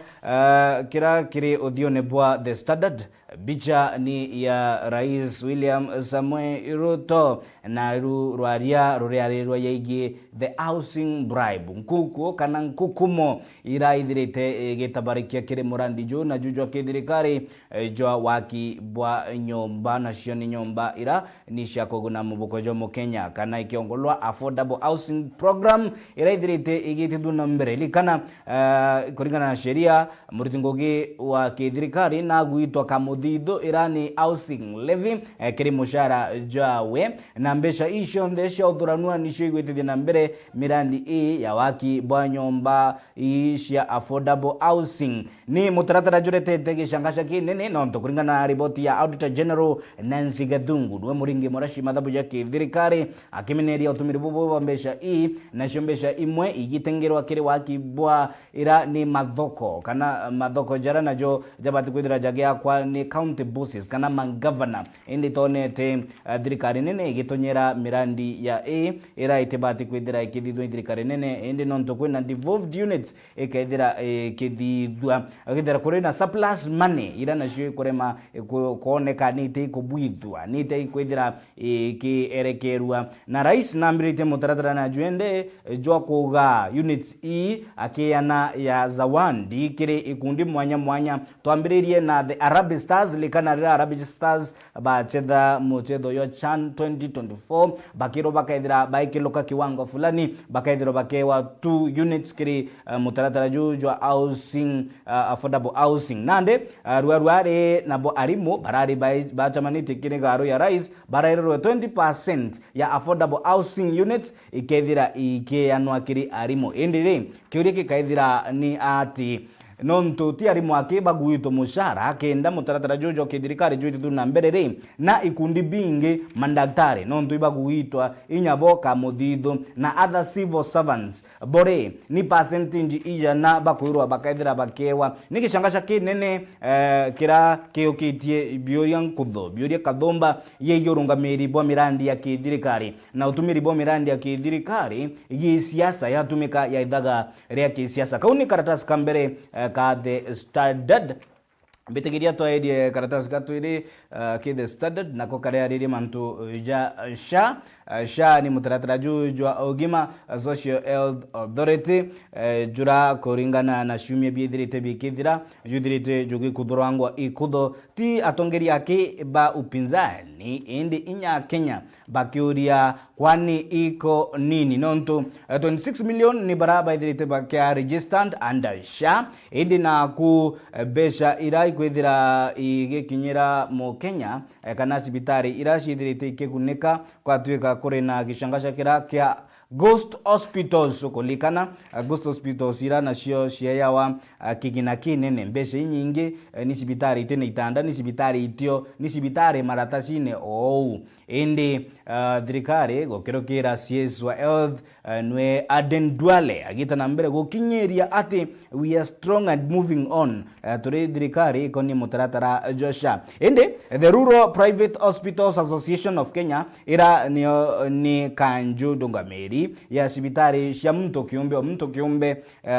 kira kiri odhione bwa The Standard. Bicha ni ya Rais William Samoei Ruto na ruaria rurearerwa yaigi the housing bribe nkuku kana nkukumo iraithirite gitabarikia kiri murandi jo na jujo kithirikari jwa waki bwa nyomba na cioni nyomba ira ni ciakoguna mubuko jo mu Kenya kana ikiongolwa affordable housing program iraithirite igitithuna mbere likana kuringana na sheria murutingogi wa kithirikari na guitwa kamudhido irani housing levy kiri mushara jawe na mbesha isho ndesha uthuranua nisho igwitithia na mbere mirandi ya waki bwa nyomba cia affordable housing ni mutaratara jurete gishangasha kinene no kuringana na ripoti ya Auditor General Nancy Gathungu we muringi morashi mathabu ya kithirikari akimeneria utumiri bubu wa mbesha na shombesha imwe igitengerwa kiri waki bwa ira ni mathoko kana mathoko jara najo jabati kwithira jagia kwa ni county bosses kana mangavana indi tonete thirikari nene igitonyera mirandi ya ira itibati kwithira ikithithwa thirikari nene indi nonto kwina devolved units ikethira kithithwa agithira kuri na surplus money ira nacio kurema kuoneka nite kubwithwa nite kwithira kierekerwa na rais nambirite mutaratara na juende jwa kuga units akiana ya zawandi kiri ikundi mwanya twambiririe na the Arabic Stars likana rira Arabic Stars bachetha muchetho yo CHAN 2024 bakiro bakaithira baikiloka kiwango fulani bakaithira bakewa 2 units kiri mutaratara jwa housing affordable housing nande ruare nabo arimo barari bachamanite kiri garo ya rais barairwe 20% ya affordable housing units ikethira ikeanwa kiri arimo indire kiuri kikaithira ni ati nonto ti arimo akiba guito mushara kenda mutaratara jojo kithirikari juitu na mbere na ikundi bingi mandaktari nonto iba guitwa inyaboka muthithu na other civil servants bore ni percentage ijana bakwirwa bakaithira bakewa nikishangasha kinene kira kiukitie bioria nkutho bioria kathomba yeyorungamiri bwa mirandi ya kithirikari na utumiri bwa mirandi ya kithirikari gi siasa yatumika ya idhaga ria kisiasa kauni karatasi kambere ka The Standard bitigiria twaidie karatasi katwiri ki The Standard nako karia riri mantu ja sha ni mutaratara jwa ogima Social Health Authority jura kuringana na shumia biithirite bikithira juthirite jugi kuthurangwa ikutho ti atongeri ake ba upinzani indi inya Kenya bakiuria kwani iko nini nonto 26 million ni baraba ithirite bakia registered under SHA indi na ku besha irai kwithira igikinyira mu Kenya kana sibitari irashithirite ikigunika kwatuika kuri na gishangasha kira kia Ghost Hospitals kulikana Ghost Hospitals ira nacio ciayawa kigina kinene mbesha nyingi ni sibitari tene itanda ni sibitari itio ni sibitari maratacine indi thirikari gukirukira CS wa health nwe Aden Duale agita na mbere gukinyeria ati we are strong and moving on turi thirikari ikoni mutaratara josha indi the Rural Private Hospitals Association of Kenya ira ni kanju dungameri ya sibitari cia mto kiumbe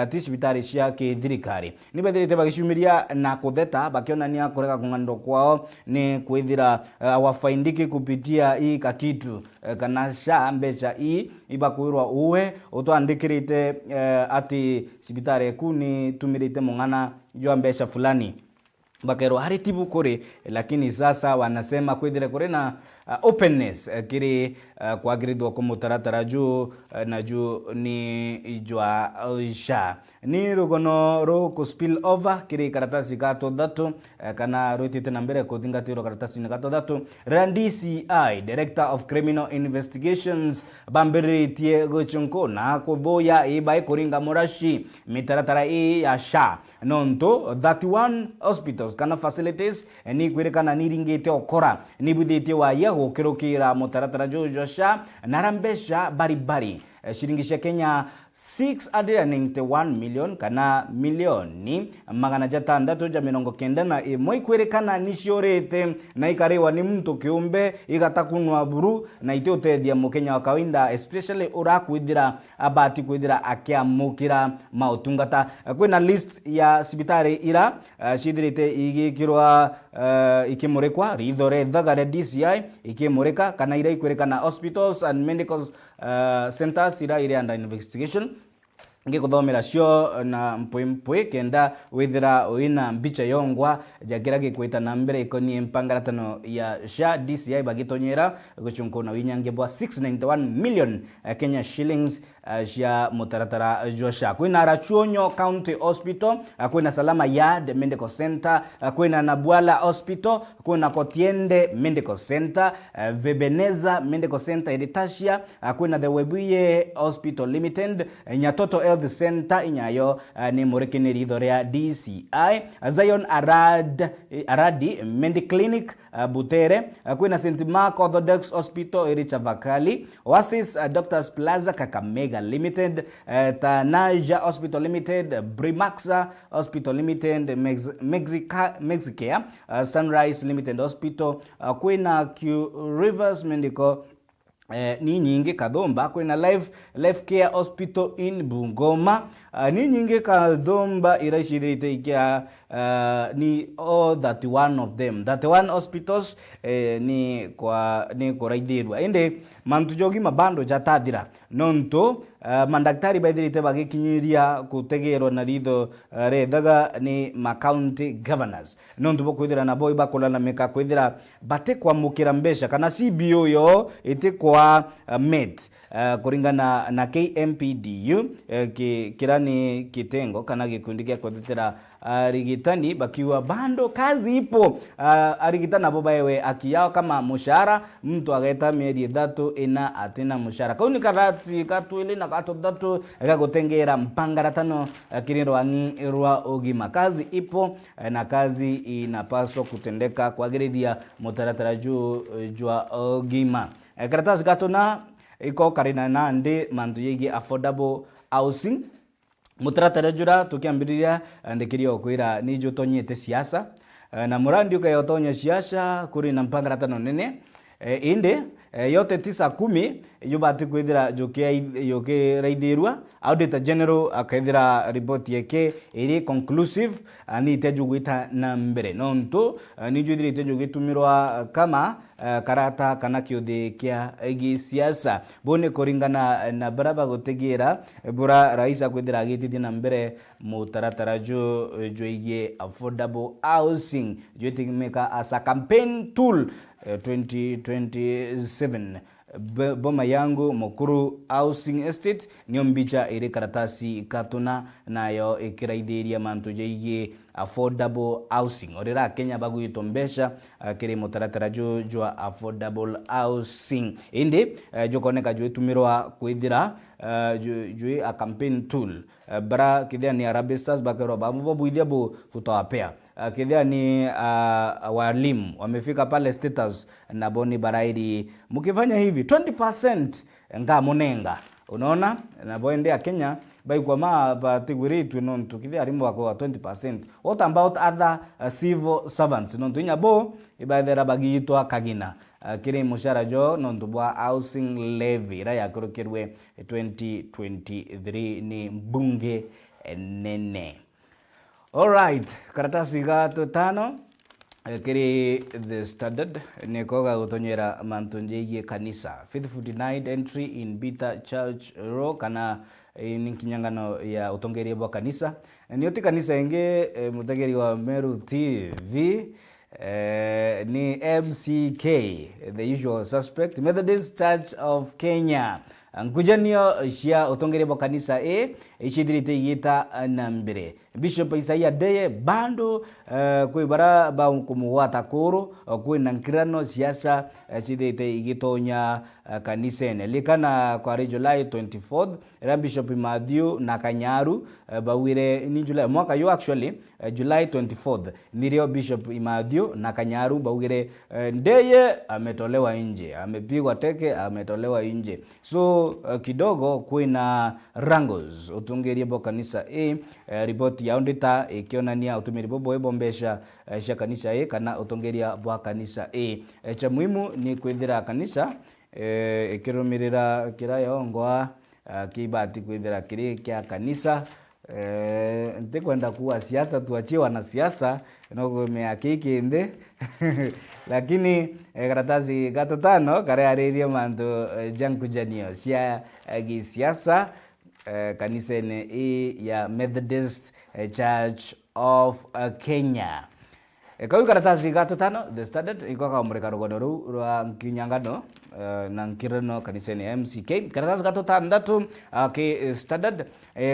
ti sibitari cia kithirikari ni bethirite bagishumiria na kutheta bakionania kurega kung'ando kwao ni kwithira wafaindiki kupitia hii kakitu kana SHA mbeca ibakwirwa uwe utwandikirite ati sibitari kuni tumirite mung'ana jwa mbeca fulani bakero haritibu kore lakini sasa wanasema kwithire kore na openness kiri kwagiridwa ko mutaratara ju na ju ni ijwa sha ni rugono ro ko spill over kiri karatasi gato datu kana rotite na mbere ko thingatiro karatasi na gato datu DCI Director of Criminal Investigations bambiritie gochonko na kudhoya ibai kuringa morashi mitaratara ya sha nonto 31 hospitals kana facilities ni kwerekana niringete okora ni budhite wa yago kirokira mutaratara jojo sha narambesha baribari shilingi cia Kenya 691 million kana milioni magana jatandatu ja mirongo kenda na imwe kwerekana nishiorete na ikarewa ni mtu kiumbe igatakunwa buru na ite utedia mukenya wa kawaida especially urakwithira abati kwithira akiamukira mautungata kwina list ya sibitari ira shithirite igikirwa ikimurekwa ridhore thagare DCI ikimureka kana ira ikwerekana hospitals and medical centers ira under investigation ngikuthomera cio na mpwe kenda withira wina mbicha yongwa jakira gikwita na mbere ikoni mpangaratano ya sha DCI bagitonyera guchunko na winyange bwa 691 million Kenya shillings cia mutaratara josha kwina Rachuonyo County Hospital kwina Salama Yard Medical Center kwina Nabwala Hospital kwina Kotiende Medical Center Vebeneza Medical Center Editasia kwina The Webuye Hospital Limited Nyatoto Health Center inyayo ni murekeneri idhorea DCI Zion Aradi Mediclinic Butere kwina St. Mark Orthodox Hospital Iricha Vakali Oasis Doctors Plaza Kakamega Limited Tanaja Hospital Limited Brimaxa Hospital Limited Mexicare Sunrise Limited Hospital kwina Q Rivers Medical ni nyingi Kadhomba kwina Life Care Hospital in Bungoma ni nyingi Kadhomba irashidhirite ikia ni all 31 of them 31 hospitals ni raithirwa ende mantujogi mabando jatathira nonto mandaktari baithirite bagikinyiria kutegerwa na ritho rethaga ni ma county governors nonto bokwithira na boy bakolana meka kwithira bate kwa mukira mbesha kana CBO yo ite kwa med kuringana na KMPDU kirani kitengo kana gikundi gya kuthitira arigitani bakiwa bando kazi ipo arigitana boba yewe akiyao kama mushara mtu ageta mieri 3 ina atina mushara kauni kadhati katwili na katodatu gagotengera mpangaratano kiriro angi rwa ogima kazi ipo na kazi inapaswa kutendeka kwa gerithia mutaratara jua ogima karatasi gatona iko karina na ndi mandu yegi affordable housing mutaratara jura tukiambiriria ndikirio kwira ni jutonyete siasa na murandi ukayotonya siasa kuri na mpangaratano nene inde yote 9-10 yubati kwithira joke raithirwa auditor general akaithira report yake iri conclusive ani tejugwita na mbere nonto ni judiri tejugitumirwa kama karata kana kiuthi kia igi siasa bone koringana na baraba gutegira bura raisa kwithira gitithia na mbere mutaratara joige affordable housing joitimeka as a campaign tool 2027 boma yangu Mukuru Housing Estate niyo mbicha iri karatasi katuna nayo ikiraithiria mantu jaige affordable housing orira Kenya baguyitombesha kiri mutaratara jwa affordable housing indi jokoneka joitumirwa kwithira jui a campaign tool bara kithia ni Harambee Stars bakero babu buithia bu kutawapea kithia ni walimu wamefika pale status na boni baraidi mukifanya hivi 20% nga munenga unaona na boende ya Kenya bai kwa batigwiritu nontu kithia arimu wako 20%. What about other civil servants nontu nyabo ibathera bagitwa kagina kiri mushara jo nontu bwa housing levy ra yakurukirwe 2023 ni mbunge nene. Alright, karatasi gato tano kiri The Standard nikoga gutonyera mantunjeye kanisa faithful denied entry in Bita Church Row kana ni kinyangano ya utongeria bwa kanisa nioti kanisa inge mutegeri wa Meru TV ni MCK, the usual suspect, Methodist Church of Kenya. Nkujanio cia utongere bo kanisa ishithirite igita na mbere. Bishop Isaiah Deye bando kwibara ba kumwata kuru kwina nkirano siasa chithirite igitonya kanisene likana kwa July 24th era Bishop Matthew na Kanyaru bawire ni July mwaka yo actually July 24th nirio Bishop Matthew na Kanyaru bawire Deye ametolewa nje, amepigwa teke, ametolewa nje. So kidogo kwina wrangles utungerie bo kanisa ripoti ya ondita ikionania utumiri bobo ebombesha sha kanisa kana utongeria bwa kanisa cha muhimu ni kwithira kanisa ikirumirira kirayongwa kibati kwithira kiri kya kanisa ntikwenda kuwa siasa tuachiwa na siasa no meakikinde lakini karatasi gatotano kare aririe mantu jankujanio cia gisiasa kanisene ya Methodist Church of Kenya. Kau karatasi gatotano The Standard iko kaumurika rugono rwa nkinyangano na nkirano kanisene MCK. Karatasi gatotandatu ke Standard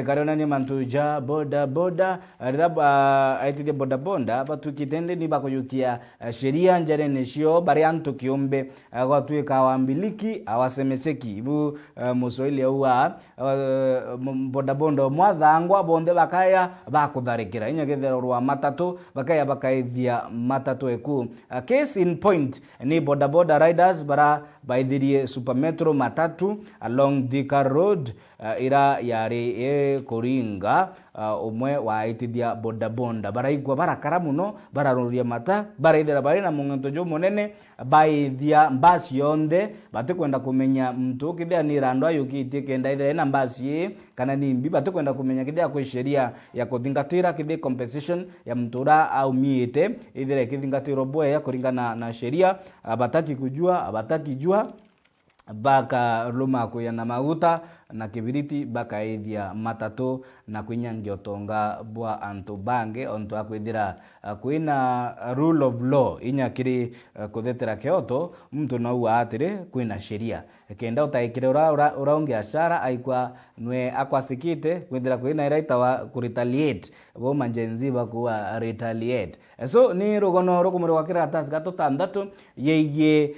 karona ni mantu ja boda raba aitide boda batukitende ni bakuyukia sheria njare neshio barianto kiombe gwatuika wambiliki awasemeseki ibu muswahili huwa boda mwathangwa bonde bakaya bakutharikira inyagethero rwa matatu bakaya bakaithia matatu eku. Case in point ni boda riders bara baithirie Supermetro matatu along Thika Road ira yari Koringa umwe wa itithia boda baraigwa barakara muno bararuria mata baraithira bari na mungento jo munene baithia mbasi yonde batikwenda kumenya mtu kithia ni rando ayukitie kenda ithira na mbasi kana nimbi batikwenda kumenya kithia kwa sheria ya kuthingatira kithia compensation ya mtura au miite ithira kithingatiro bwe ya kuringana na sheria abataki kujua abataki jua baka luma kuya na maguta na kibiriti baka ithia matatu na kwinyangio tonga bwa antu bange onto akwithira kwina rule of law inya kiri kuthetera kioto mtu no wa atire kwina sheria kenda utaikire uraonge ashara aikwa nwe akwasikite kwithira kwina iraita wa kuretaliate bo manjenzi bakuwa retaliate. So ni rugono rukumuri wa kiratasi gatotandatu yeye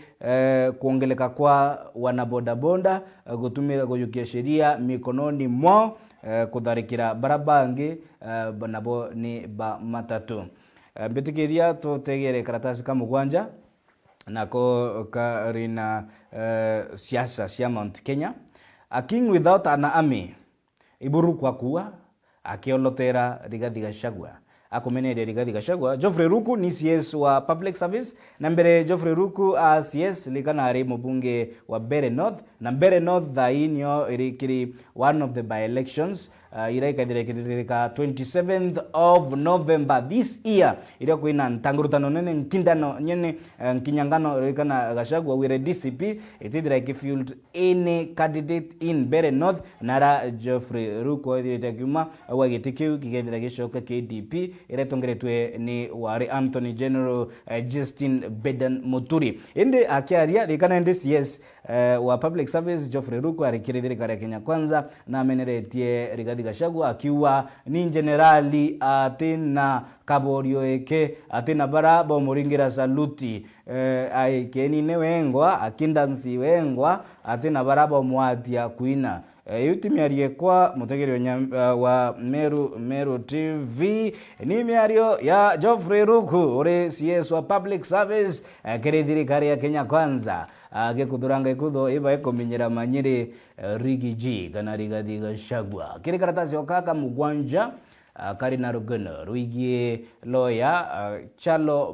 kuongeleka kwa wanaboda gutumira guyukia sheria mikononi mwa kutharikira barabangi nabo ni ba matatu. Mbitikiria tutegere karatasi kamugwanja nako karina siasa cia Mount Kenya. A king without an army iburu kwa kuwa akiolotera Rigathi Gachagua akumenere Rigathi Gachagua. Geoffrey Ruku ni CS wa Public Service na mbere Geoffrey Ruku CS likana ari mbunge wa Mbeere North na Mbeere North thainio irikiri one of the by elections iraikadhirika 27th of November this year ira kuina ntangurutano nene nkindano nyene nkinyangano likana Gachagua wire DCP itidira kifueled any candidate in Mbeere North nara Geoffrey Ruku ithirite kuma wagitikiu kigethira gishoka KDP iretongeretwe ni wari Anthony General Justin Beden Muturi inde akiaria likana NDCS wa Public Service Geoffrey Ruku arikirithirika Kenya Kwanza na ameneretie Rigathi Gachagua akiwa ni generali atina kaborio eke atina bara bomuringira saluti aikeni ne wengwa akindansi wengwa atina bara bomwatia kuina yuti miarie kwa mutegerio wa Meru TV ni miario ya Geoffrey Ruku ore CS wa Public Service kirithirikari ya Kenya Kwanza agekuthuranga ikutho iba ikomenyera manyiri Rigi G kana Rigathi Gachagua kiri karatasi okaka mugwanja kari na rugano ruigie lawyer Chalo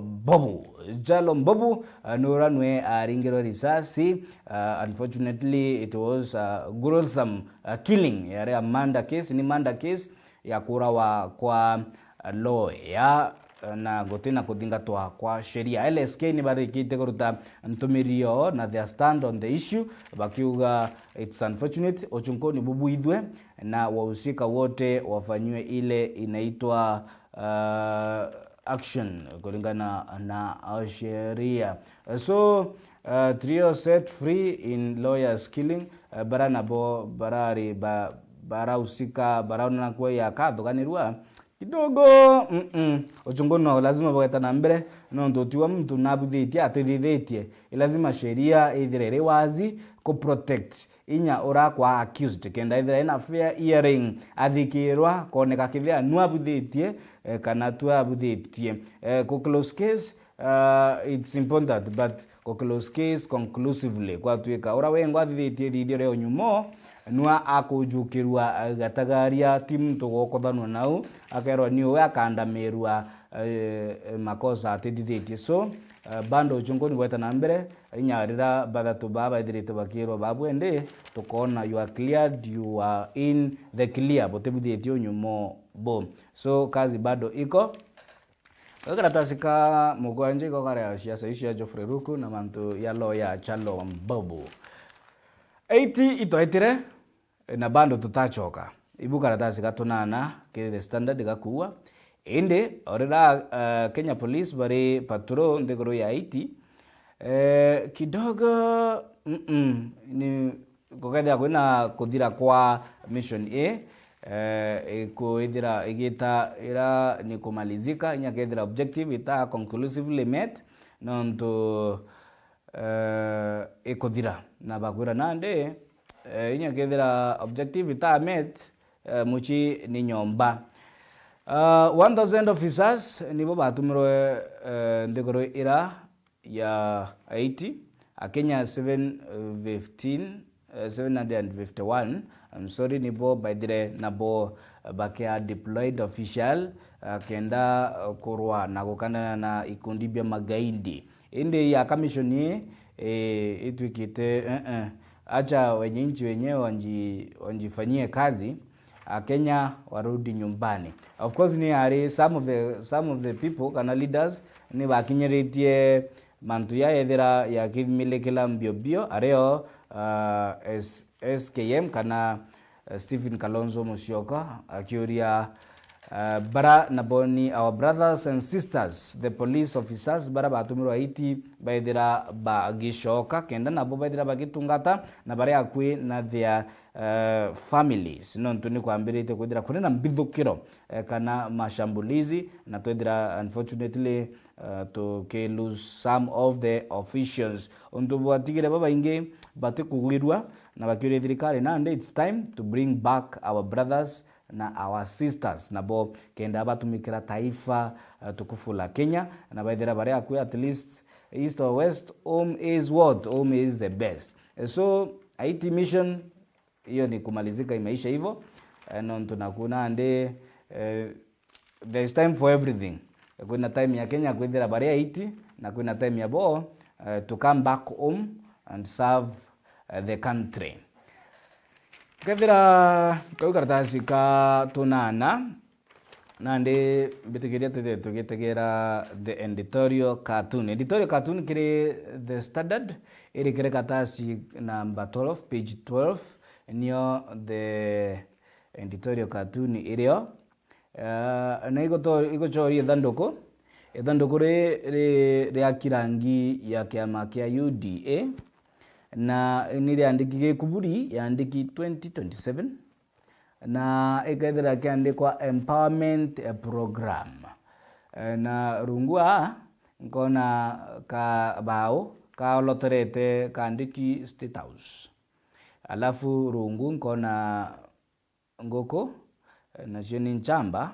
Mbobu nuranwe aringiro risasi. Unfortunately it was a gruesome killing ya Amanda case ni Manda case ya kurawa kwa lawyer na gotina kuthingatwa kwa sheria. LSK ni barikite kuruta ntumirio na their stand on the issue bakiuga it's unfortunate ochunko ni bubuidwe na wahusika wote wafanywe ile inaitwa action kulingana na sheria. So trio set free in lawyers killing barana bo barari barahusika baraona kwa ya kadho kanirua kidogo uchunguzi lazima bweta na mbere no ndotiwa mtu nabuthitie atithitie lazima sheria ithirere wazi ku protect inya ura kwa accused kenda ithira ina fair hearing athikirwa koneka kithia nuabuthitie kana tuabuthitie ku close case it's important but ku close case conclusively kwa tuika ura wengo athithitie thithio reo nyumo nua akujukirwa gatagaria timu tugokothanwa nau akerwa niwe akandamirwa makosa atithithitie. So bando uchunguni bweta na mbere inyarira bathatu baba ithirite bakirwa babwende tukona you are cleared, you are in the clear botebuthitie nyumo bo. So kazi bado iko karatasi ka mugwanje ko kare siasa cia Geoffrey Ruku na mantu ya lawyer Chalo Mbobo 80 itoetire na bando tutachoka ibu karatasi gatunana ke the standard gakuwa inde orira Kenya Police bari patrol ndegoro ya 80 kidogo ni kugethia kwina kuthira kwa mission A kuithira igita ira ni kumalizika inya kethira objective ita conclusively met nonto ikuthira na bakwira nande inya kethira objective ita met muchi ni nyomba 1000 officers nibo batumirwe ndegoro ira ya 80 Kenya 751 I'm sorry nibo baidire nabo bakia deployed official kenda kurwa na gukana na ikundi bya magaidi inde ya commission ye itwikite acha wenye nchi wenyewe wanjifanyie kazi Kenya warudi nyumbani. Of course ni ari some of the people kana leaders ni bakinyeretie mantu ya ethira ya kithimile kila mbio areo SKM kana Stephen Kalonzo Musyoka akiuria bara naboni our brothers and sisters the police officers bara batumirwa iti baithira bagishoka kenda nabo baithira bagitungata na bare akwi na their families no ntuni kwambirite kwithira kunena mbithukiro kana mashambulizi na twithira unfortunately to lose some of the officials onto batigire baba inge batikugirwa na bakiuria thirikari nande it's time to bring back our brothers na our sisters nabo kenda batumikira taifa tukufu la Kenya na baithira bare akwi at least east or west home is what home is the best. So IT mission hiyo ni kumalizika imeisha hivyo na tunakuna ande there is time for everything. Kuna time ya Kenya kwithira bare IT na kuna time ya bo to come back home and serve the country. Kethira karatasi ka tunana nande bitikiria tugitegera the editorial cartoon kire the standard iri kire karatasi number 12 page 12 niyo the editorial cartoon irio na igochori ithanduku ria kirangi ya kiama kia UDA na niliandiki kuburi yaandiki 2027 na ikaithira kiandikwa empowerment program na rungua nkona ka bao ka loterete kaandiki State House alafu rungu nkona ngoko na jeni nchamba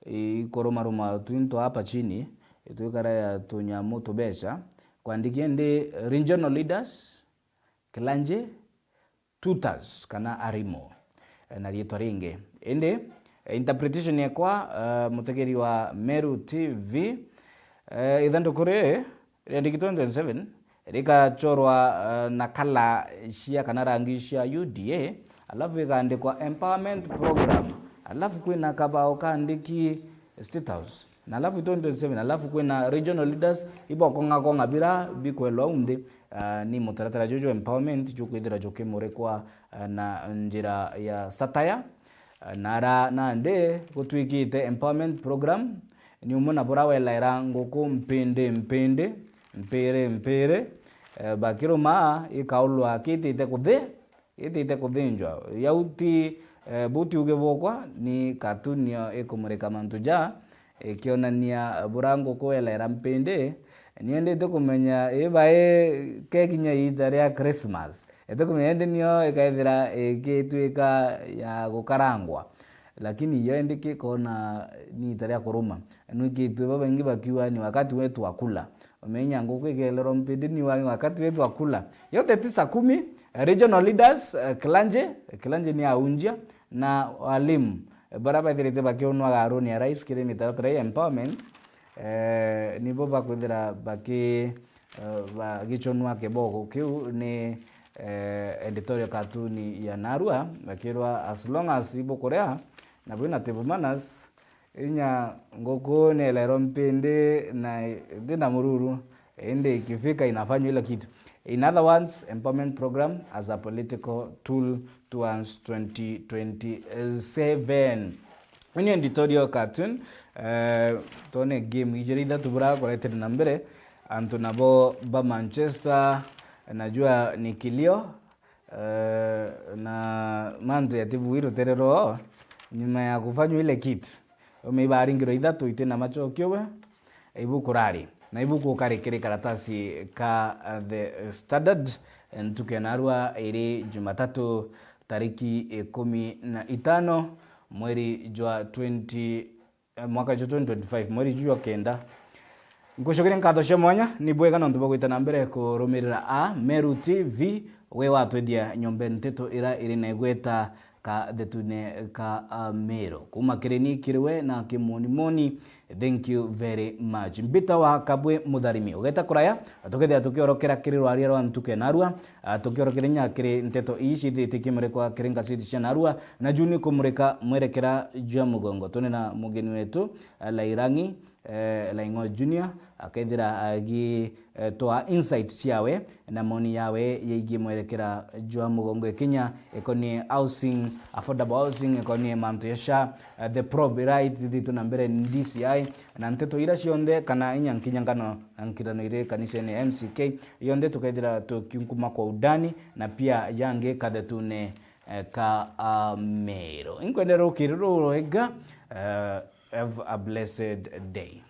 ikoromaruma twinto hapa chini tuikara ya tunyamu tubesha kuandikia ndi regional leaders Kilanje tutors kana arimo na rietwa ringe ende interpretation yakwa mutegeri wa Meru TV ithandukure riandiki 2027 rikachorwa na kala cia kana rangi cia UDA alafu ikaandikwa empowerment program alafu kwina kabao kaandiki State House na alafu 2027 alafu kwina regional leaders ibo konga bira bikwelwa unde ni mutaratara jojo empowerment jukwithira jokemore kwa na njira ya satire nara nande gutwikite empowerment program ni umona burawela irango ko mpende mpere bakiro ma ikaulwa kitite kuthinjwa yauti buti ugebokwa ni katunio ekumurika mantuja ikionania burango ko ela mpende niendete kumenya ibae kekinya ita ya Christmas kumenya nio ikaithira ikitwika ya gukarangwa lakini yendike kona ni ita ya kuruma nukitu baba ingi bakiwa ni wakati wetu wa kula umenya ngoko igelero mpende ni wakati wetu wa kula yote 9:10 regional leaders klanje ni aunjia na walimu baraba direte bakionwa garoni ya rais kile mitatra empowerment nibo bakwithira baki bagichonwa keboko kiu ni editorial cartoon ya Narua bakirwa as long as ibo korea na bwina table manners inya ngoko ne lero mpende na dina mururu ende ikifika inafanywa ile kitu. In other words, empowerment program as a political tool towards 2027. When you editorial cartoon, tone game ijerida tubura kolete na mbere antunabo ba Manchester najua ni kilio na manze atibu wiro terero nyuma ya kufanywa ile kitu. Umeibaringiro ithatu itena macho kyowe ibu kurari na ibu kukarikiri karatasi ka the Standard ntuke Narua iri Jumatatu tariki 15 mweri jwa 20 mwaka 2025 mweri jwa kenda nkushukiri nkatho shemwanya ni bwega no ndubo gwita na mbere kurumirira a Meru TV we watwedia nyombe nteto ira iri na igweta ka detune ka Meru kuma kireni kiriwe na kimonimoni. Thank you very much. Mbita wa Kabwe Mudharimi ugeta kuraya atokethia tukiorokera kiriro aria ro ntuke Narua tukiorokera nya kiri nteto ici thitikimure kwa kiringa city cia Narua na juni kumurika mwerekera jwa mugongo tone na mugeni wetu Lairangi Laingo Junior akaithira agi toa insights yawe na moni yawe yeigi mwerekera jwa mugongo Kenya ekoni housing affordable housing ekoni mantu yesha the probe right thitu na mbere DCI na nteto ira cionde kana inyankinyangano ankirano ire kanisa ni MCK yonde tukaithira tukinkuma kwa udani na pia yange kadetune ka Meru inkwendero kiruro ega have a blessed day.